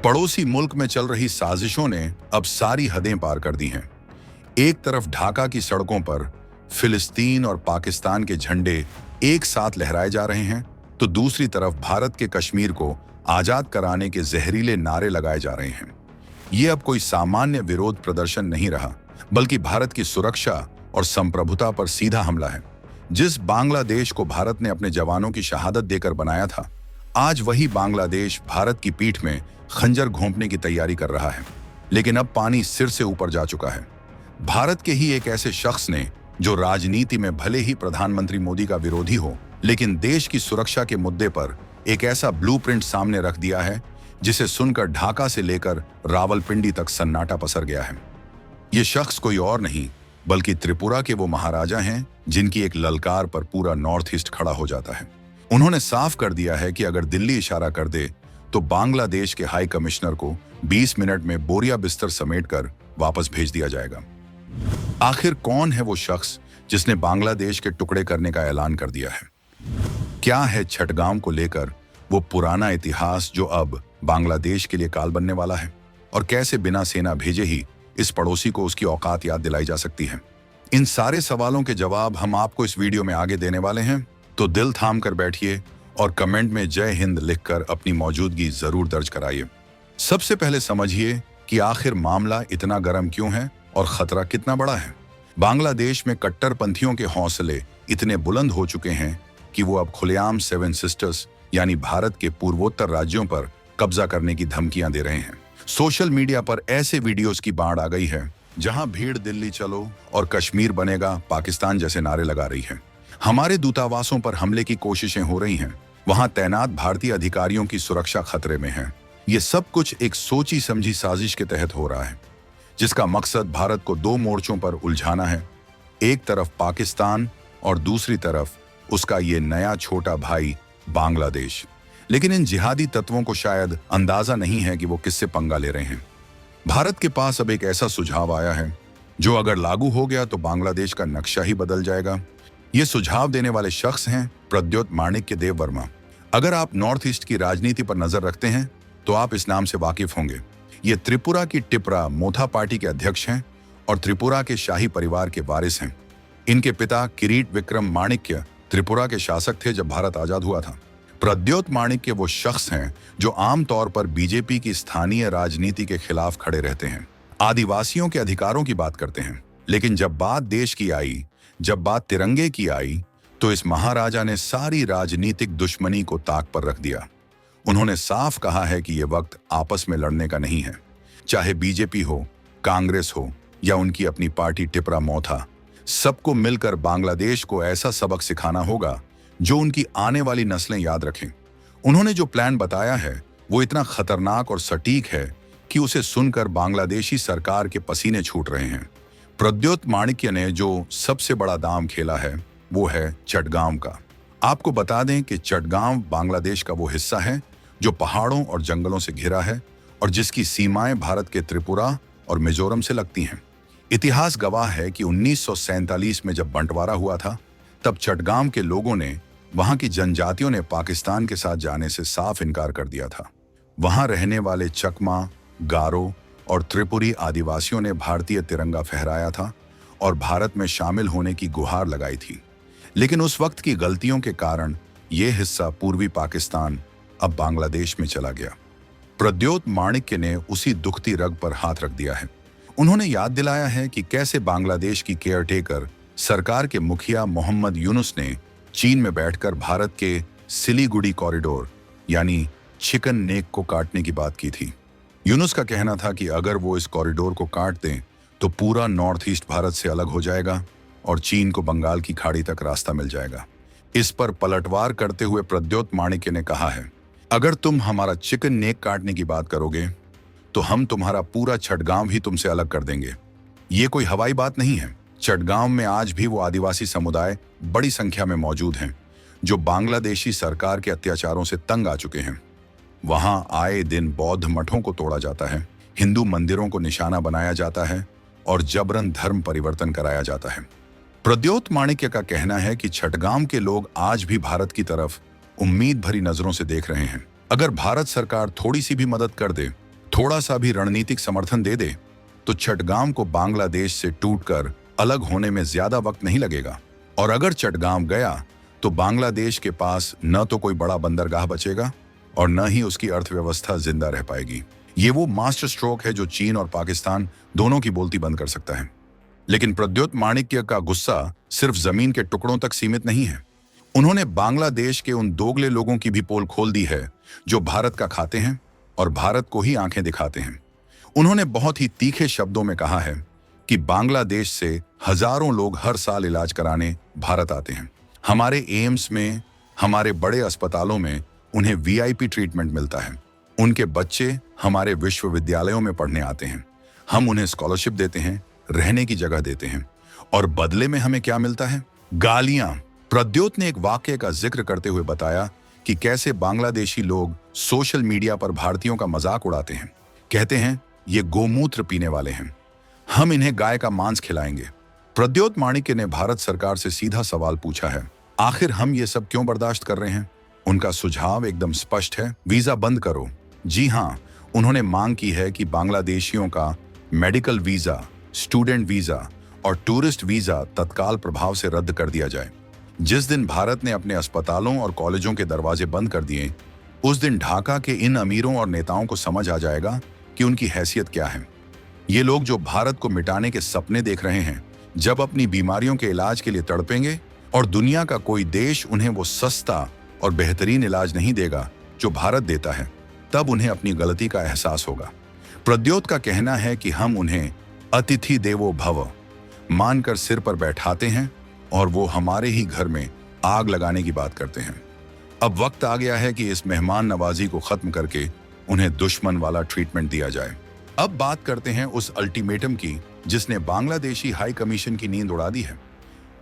पड़ोसी मुल्क में चल रही साजिशों ने अब सारी हदें पार कर दी हैं। एक तरफ ढाका की सड़कों पर फिलिस्तीन और पाकिस्तान के झंडे एक साथ लहराए जा रहे हैं, तो दूसरी तरफ भारत के कश्मीर को आजाद कराने के जहरीले नारे लगाए जा रहे हैं। ये अब कोई सामान्य विरोध प्रदर्शन नहीं रहा, बल्कि भारत की सुरक्षा और संप्रभुता पर सीधा हमला है। जिस बांग्लादेश को भारत ने अपने जवानों की शहादत देकर बनाया था, आज वही बांग्लादेश भारत की पीठ में खंजर घोंपने की तैयारी कर रहा है। लेकिन अब पानी सिर से ऊपर जा चुका है। भारत के ही एक ऐसे शख्स ने, जो राजनीति में भले ही प्रधानमंत्री मोदी का विरोधी हो, लेकिन देश की सुरक्षा के मुद्दे पर एक ऐसा ब्लूप्रिंट सामने रख दिया है जिसे सुनकर ढाका से लेकर रावलपिंडी तक सन्नाटा पसर गया है। ये शख्स कोई और नहीं बल्कि त्रिपुरा के वो महाराजा हैं जिनकी एक ललकार पर पूरा नॉर्थ ईस्ट खड़ा हो जाता है। उन्होंने साफ कर दिया है कि अगर दिल्ली इशारा कर दे तो बांग्लादेश के हाई कमिश्नर को 20 मिनट में बोरिया बिस्तर समेटकर वापस भेज दिया जाएगा। आखिर कौन है वो शख्स जिसने बांग्लादेश के टुकड़े करने का ऐलान कर दिया है? क्या है चटगांव को लेकर वो पुराना इतिहास जो अब बांग्लादेश के लिए काल बनने वाला है? और कैसे बिना सेना भेजे ही इस पड़ोसी को उसकी औकात याद दिलाई जा सकती है? इन सारे सवालों के जवाब हम आपको इस वीडियो में आगे देने वाले हैं, तो दिल थाम कर बैठिए और कमेंट में जय हिंद लिखकर अपनी मौजूदगी जरूर दर्ज कराइए। सबसे पहले समझिए कि आखिर मामला इतना गर्म क्यों है और खतरा कितना बड़ा है। बांग्लादेश में कट्टरपंथियों के हौसले इतने बुलंद हो चुके हैं कि वो अब खुलेआम 7 सिस्टर्स यानी भारत के पूर्वोत्तर राज्यों पर कब्जा करने की धमकियां दे रहे हैं। सोशल मीडिया पर ऐसे वीडियोस की बाढ़ आ गई है जहां भीड़ दिल्ली चलो और कश्मीर बनेगा पाकिस्तान जैसे नारे लगा रही है। हमारे दूतावासों पर हमले की कोशिशें हो रही हैं। वहां तैनात भारतीय अधिकारियों की सुरक्षा खतरे में है। ये सब कुछ एक सोची समझी साजिश के तहत हो रहा है, जिसका मकसद भारत को 2 मोर्चों पर उलझाना है। एक तरफ पाकिस्तान और दूसरी तरफ उसका ये नया छोटा भाई बांग्लादेश। लेकिन इन जिहादी तत्वों को शायद अंदाजा नहीं है कि वो किससे पंगा ले रहे हैं। भारत के पास अब एक ऐसा सुझाव आया है जो अगर लागू हो गया तो बांग्लादेश का नक्शा ही बदल जाएगा। ये सुझाव देने वाले शख्स हैं प्रद्योत माणिक्य देव वर्मा। अगर आप नॉर्थ ईस्ट की राजनीति पर नजर रखते हैं तो आप इस नाम से वाकिफ होंगे। ये त्रिपुरा की टिपरा मोथा पार्टी के अध्यक्ष हैं और त्रिपुरा के शाही परिवार के वारिस हैं। इनके पिता किरीट विक्रम माणिक्य त्रिपुरा के शासक थे जब भारत आजाद हुआ था। प्रद्योत माणिक्य वो शख्स हैं जो आमतौर पर बीजेपी की स्थानीय राजनीति के खिलाफ खड़े रहते हैं, आदिवासियों के अधिकारों की बात करते हैं। लेकिन जब बात देश की आई, जब बात तिरंगे की आई, तो इस महाराजा ने सारी राजनीतिक दुश्मनी को ताक पर रख दिया। उन्होंने साफ कहा है कि यह वक्त आपस में लड़ने का नहीं है। चाहे बीजेपी हो, कांग्रेस हो या उनकी अपनी पार्टी टिपरा मोथा, सबको मिलकर बांग्लादेश को ऐसा सबक सिखाना होगा जो उनकी आने वाली नस्लें याद रखें। उन्होंने जो प्लान बताया है वो इतना खतरनाक और सटीक है कि उसे सुनकर बांग्लादेशी सरकार के पसीने छूट रहे हैं। प्रद्योत माणिक्य ने जो सबसे बड़ा दांव खेला है वो है चटगांव का। आपको बता दें कि चटगांव बांग्लादेश का वो हिस्सा है जो पहाड़ों और जंगलों से घिरा है और जिसकी सीमाएं भारत के त्रिपुरा और मिजोरम से लगती हैं। इतिहास गवाह है कि 1947 में जब बंटवारा हुआ था, तब चटगांव के लोगों ने, वहां की जनजातियों ने पाकिस्तान के साथ जाने से साफ इनकार कर दिया था। वहां रहने वाले चकमा, गारो और त्रिपुरी आदिवासियों ने भारतीय तिरंगा फहराया था और भारत में शामिल होने की गुहार लगाई थी। लेकिन उस वक्त की गलतियों के कारण यह हिस्सा पूर्वी पाकिस्तान अब बांग्लादेश में चला गया। प्रद्योत माणिक्य ने उसी दुखती रग पर हाथ रख दिया है। उन्होंने याद दिलाया है कि कैसे बांग्लादेश की केयरटेकर सरकार के मुखिया मोहम्मद यूनुस ने चीन में बैठकर भारत के सिलीगुड़ी कॉरिडोर यानी चिकन नेक को काटने की बात की थी। यूनुस का कहना था कि अगर वो इस कॉरिडोर को काट दें तो पूरा नॉर्थ ईस्ट भारत से अलग हो जाएगा और चीन को बंगाल की खाड़ी तक रास्ता मिल जाएगा। इस पर पलटवार करते हुए प्रद्योत माणिक्य ने कहा है, अगर तुम हमारा चिकन नेक काटने की बात करोगे तो हम तुम्हारा पूरा चटगांव ही तुमसे अलग कर देंगे। ये कोई हवाई बात नहीं है। चटगांव में आज भी वो आदिवासी समुदाय बड़ी संख्या में मौजूद हैं जो बांग्लादेशी सरकार के अत्याचारों से तंग आ चुके हैं। वहां आए दिन बौद्ध मठों को तोड़ा जाता है, हिंदू मंदिरों को निशाना बनाया जाता है और जबरन धर्म परिवर्तन कराया जाता है। प्रद्योत माणिक्य का कहना है कि चटगांव के लोग आज भी भारत की तरफ उम्मीद भरी नजरों से देख रहे हैं। अगर भारत सरकार थोड़ी सी भी मदद कर दे थोड़ा सा भी रणनीतिक समर्थन दे दे तो चटगांव को बांग्लादेश से टूटकर अलग होने में ज्यादा वक्त नहीं लगेगा। और अगर चटगांव गया तो बांग्लादेश के पास न तो कोई बड़ा बंदरगाह बचेगा और न ही उसकी अर्थव्यवस्था जिंदा रह पाएगी। ये वो मास्टर स्ट्रोक है जो चीन और पाकिस्तान दोनों की बोलती बंद कर सकता है। लेकिन प्रद्योत माणिक्य का गुस्सा सिर्फ जमीन के टुकड़ों तक सीमित नहीं है। उन्होंने बांग्लादेश के उन दोगले लोगों की भी पोल खोल दी है जो भारत का खाते हैं और भारत को ही आंखें दिखाते हैं। उन्होंने बहुत ही तीखे शब्दों में कहा है कि बांग्लादेश से हजारों लोग हर साल इलाज कराने भारत आते हैं। हमारे एम्स में, हमारे बड़े अस्पतालों में उन्हें वीआईपी ट्रीटमेंट मिलता है। उनके बच्चे हमारे विश्वविद्यालयों में पढ़ने आते हैं। हम उन्हें स्कॉलरशिप देते हैं, रहने की जगह देते हैं और बदले में हमें क्या मिलता है? गालियां। प्रद्योत ने एक वाक्य का जिक्र करते हुए बताया कि कैसे बांग्लादेशी लोग सोशल मीडिया पर भारतीयों का मजाक उड़ाते हैं। कहते हैं ये गोमूत्र पीने वाले हैं, हम इन्हें गाय का मांस खिलाएंगे। प्रद्योत माणिक्य ने भारत सरकार से सीधा सवाल पूछा है, आखिर हम ये सब क्यों बर्दाश्त कर रहे हैं? उनका सुझाव एकदम स्पष्ट है, वीजा बंद करो। जी हां, उन्होंने मांग की है कि बांग्लादेशियों का मेडिकल वीजा, स्टूडेंट वीजा और टूरिस्ट वीजा तत्काल प्रभाव से रद्द कर दिया जाए। जिस दिन भारत ने अपने अस्पतालों और कॉलेजों के दरवाजे बंद कर दिए, उस दिन ढाका के इन अमीरों और नेताओं को समझ आ जाएगा कि उनकी हैसियत क्या है। ये लोग जो भारत को मिटाने के सपने देख रहे हैं, जब अपनी बीमारियों के इलाज के लिए तड़पेंगे और दुनिया का कोई देश उन्हें वो सस्ता और बेहतरीन इलाज नहीं देगा जो भारत देता है, तब उन्हें अपनी गलती का एहसास होगा। प्रद्योत का कहना है कि हम उन्हें अतिथि देवो भव मानकर सिर पर बैठाते हैं और वो हमारे ही घर में आग लगाने की बात करते हैं। अब वक्त आ गया है कि इस मेहमान नवाजी को खत्म करके उन्हें दुश्मन वाला ट्रीटमेंट दिया जाए। अब बात करते हैं उस अल्टीमेटम की जिसने बांग्लादेशी हाई कमीशन की नींद उड़ा दी है।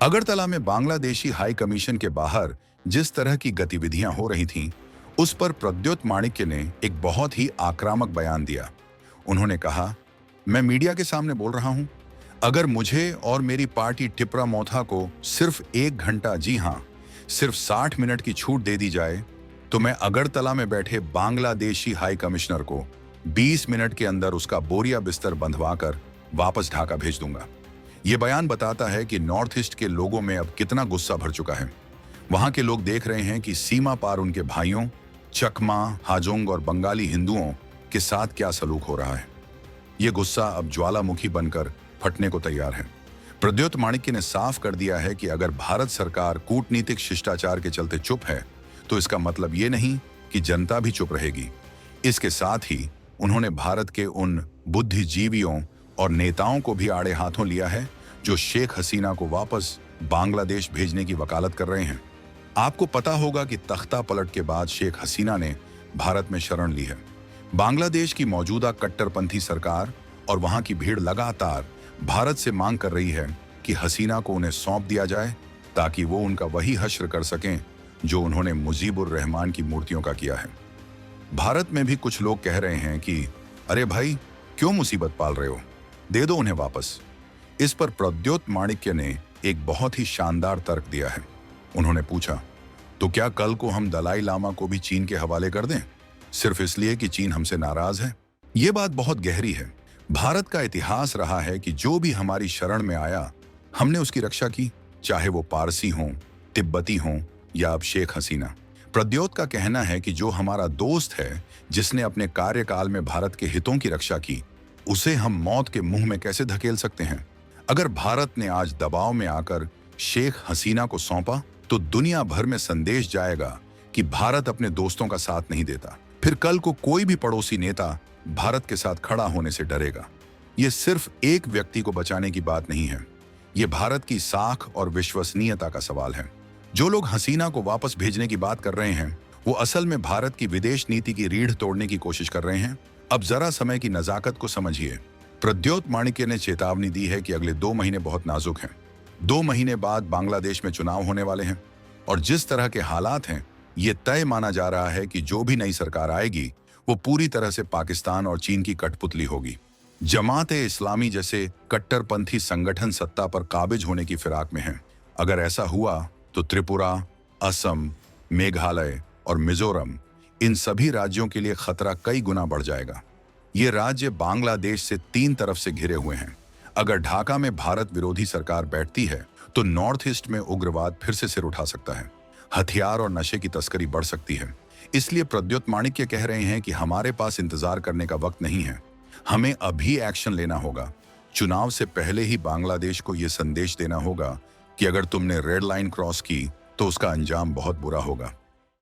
अगरतला में बांग्लादेशी हाई कमीशन के बाहर जिस तरह की गतिविधियां हो रही थीं, उस पर प्रद्योत माणिक्य ने एक बहुत ही आक्रामक बयान दिया। उन्होंने कहा, मैं मीडिया के सामने बोल रहा हूं, अगर मुझे और मेरी पार्टी टिपरा मोथा को सिर्फ 1 घंटा, जी हां, सिर्फ 60 मिनट की छूट दे दी जाए तो मैं अगरतला में बैठे बांग्लादेशी हाई कमिश्नर को 20 मिनट के अंदर उसका बोरिया बिस्तर बंधवाकर वापस ढाका भेज दूंगा। ये बयान बताता है कि नॉर्थ ईस्ट के लोगों में अब कितना गुस्सा भर चुका है। वहां के लोग देख रहे हैं कि सीमा पार उनके भाइयों, चकमा, हाजोंग और बंगाली हिंदुओं के साथ क्या सलूक हो रहा है। ये गुस्सा अब ज्वालामुखी बनकर फटने को तैयार है। प्रद्योत माणिक्य ने साफ कर दिया है कि अगर भारत सरकार कूटनीतिक शिष्टाचार के चलते चुप है तो इसका मतलब ये नहीं कि जनता भी चुप रहेगी। इसके साथ ही उन्होंने भारत के उन बुद्धिजीवियों और नेताओं को भी आड़े हाथों लिया है जो शेख हसीना को वापस बांग्लादेश भेजने की वकालत कर रहे हैं। आपको पता होगा कि तख्ता पलट के बाद शेख हसीना ने भारत में शरण ली है। बांग्लादेश की मौजूदा कट्टरपंथी सरकार और वहां की भीड़ लगातार भारत से मांग कर रही है कि हसीना को उन्हें सौंप दिया जाए ताकि वो उनका वही हश्र कर सकें जो उन्होंने मुजीबुर रहमान की मूर्तियों का किया है। भारत में भी कुछ लोग कह रहे हैं कि अरे भाई, क्यों मुसीबत पाल रहे हो, दे दो उन्हें वापस। इस पर प्रद्योत माणिक्य ने एक बहुत ही शानदार तर्क दिया है। उन्होंने पूछा, तो क्या कल को हम दलाई लामा को भी चीन के हवाले कर दें, सिर्फ इसलिए कि चीन हमसे नाराज है? ये बात बहुत गहरी है। भारत का इतिहास रहा है कि जो भी हमारी शरण में आया, हमने उसकी रक्षा की, चाहे वो पारसी हों, तिब्बती हों या अब शेख हसीना। प्रद्योत का कहना है कि जो हमारा दोस्त है, जिसने अपने कार्यकाल में भारत के हितों की रक्षा की, उसे हम मौत के मुंह में कैसे धकेल सकते हैं? अगर भारत ने आज दबाव में आकर शेख हसीना को सौंपा तो दुनिया भर में संदेश जाएगा कि भारत अपने दोस्तों का साथ नहीं देता। फिर कल को कोई भी पड़ोसी नेता भारत के साथ खड़ा होने से डरेगा। ये सिर्फ एक व्यक्ति को बचाने की बात नहीं है, ये भारत की साख और विश्वसनीयता का सवाल है। जो लोग हसीना को वापस भेजने की बात कर रहे हैं, वो असल में भारत की विदेश नीति की रीढ़ तोड़ने की कोशिश कर रहे हैं। अब जरा समय की नजाकत को समझिए। प्रद्योत माणिक्य ने चेतावनी दी है कि अगले 2 महीने बहुत नाजुक हैं। 2 महीने बाद बांग्लादेश में चुनाव होने वाले हैं और जिस तरह के हालात हैं, ये तय माना जा रहा है कि जो भी नई सरकार आएगी वो पूरी तरह से पाकिस्तान और चीन की कठपुतली होगी। जमात-ए-इस्लामी जैसे कट्टरपंथी संगठन सत्ता पर काबिज होने की फिराक में हैं। अगर ऐसा हुआ तो त्रिपुरा, असम, मेघालय और मिजोरम, इन सभी राज्यों के लिए खतरा कई गुना बढ़ जाएगा। ये राज्य बांग्लादेश से 3 तरफ से घिरे हुए हैं। अगर ढाका में भारत विरोधी सरकार बैठती है तो नॉर्थ ईस्ट में उग्रवाद फिर से सिर उठा सकता है। हथियार और नशे की तस्करी बढ़ सकती है। इसलिए प्रद्युत माणिक्य कह रहे हैं कि हमारे पास इंतजार करने का वक्त नहीं है, हमें अभी एक्शन लेना होगा। चुनाव से पहले ही बांग्लादेश को यह संदेश देना होगा कि अगर तुमने रेड लाइन क्रॉस की तो उसका अंजाम बहुत बुरा होगा।